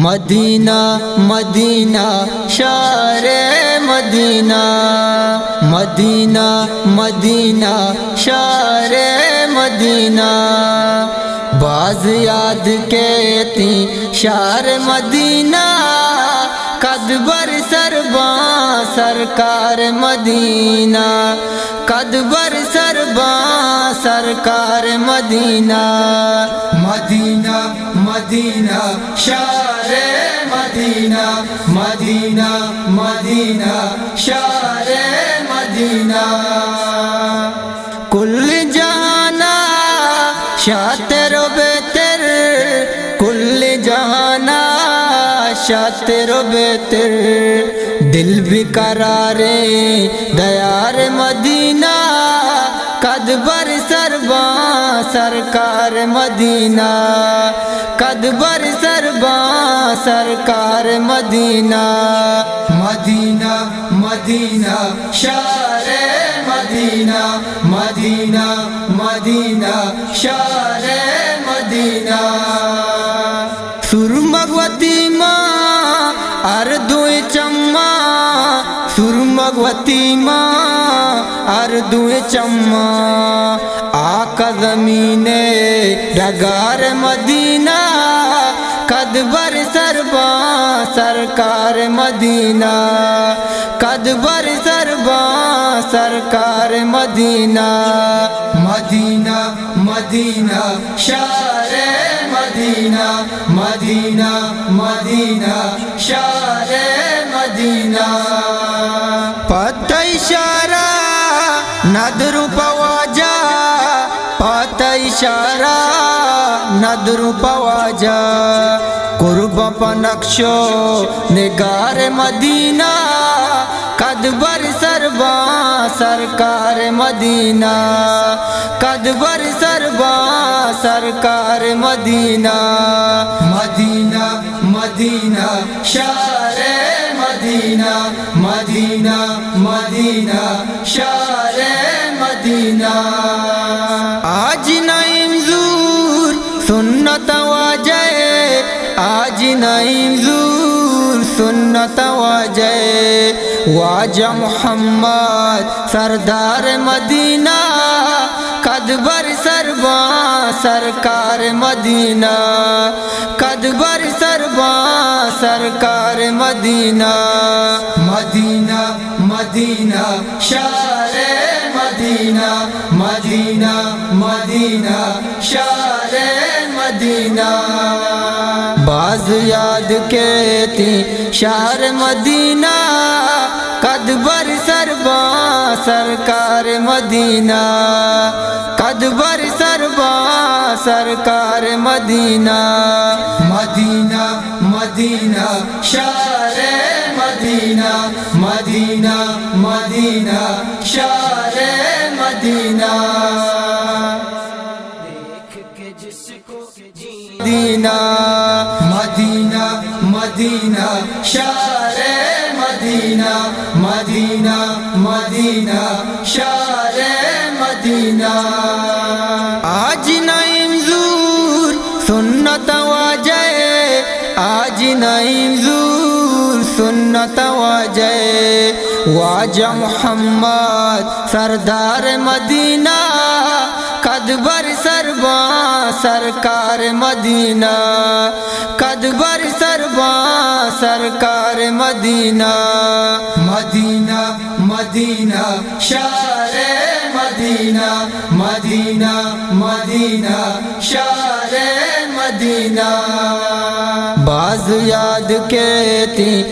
مدینہ مدینہ شہر مدینہ، مدینہ مدینہ شہر مدینہ، باز یاد کہتی شہر مدینہ، قد بر سرباں سرکار مدینہ، قد بر سرباں سرکار مدینہ، مدینہ مدینہ شہر مدینہ، مدینہ مدینہ شہر مدینہ، کل جہانا شاطر و بہتر، کل جہانا شاطر و بہتر، دل بھی قرارے دیار مدینہ، قد بر سرباں سرکار مدینہ، قد بر سرباں سرکار مدینہ، مدینہ مدینہ شہر مدینہ، مدینہ مدینہ شہر مدینہ، سرمگوتی ماں اردوئے چما، سرمگوتی ماں اردوئے چما، آقا زمین ڈگار مدینہ، قد بر سرباں سرکار مدینہ، قد بر سرباں سرکار مدینہ، مدینہ مدینہ شہر مدینہ، مدینہ مدینہ شہر مدینہ، پتہ اشارہ ندر پواجا، پتہ اشارہ ندر پواجا، قرب پنقشو نگار مدینہ، قد بر سرباں سرکار مدینہ، قد بر سرباں سرکار مدینہ، مدینہ مدینہ شہر مدینہ، مدینہ مدینہ شہر مدینہ، آج نعیم زور سنت واجے، آج نعیم زور سنت واجے، واجہ محمد سردار مدینہ، قد بر سرباں سرکار مدینہ، قد بر سرباں سرکار مدینہ، مدینہ مدینہ شہر مدینہ، مدینہ مدینہ شہر مدینہ، باز یاد کہتی شہر مدینہ، قد بر سرباں سرکار مدینہ، قد بر سرباں سرکار مدینہ، مدینہ مدینہ شہر مدینہ، مدینہ مدینہ شہر مدینہ، مدینہ مدینہ مدینہ شہر مدینہ، مدینہ مدینہ شہر مدینہ، آج نعیم زور سنت واجے، آج نعیم زور سنت واجے، واجہ محمد سردار مدینہ، قد بر سرباں سرکار مدینہ، قد بر سرباں سرکار مدینہ، مدینہ مدینہ شہر مدینہ، مدینہ مدینہ شہر مدینہ، باز یاد کہتی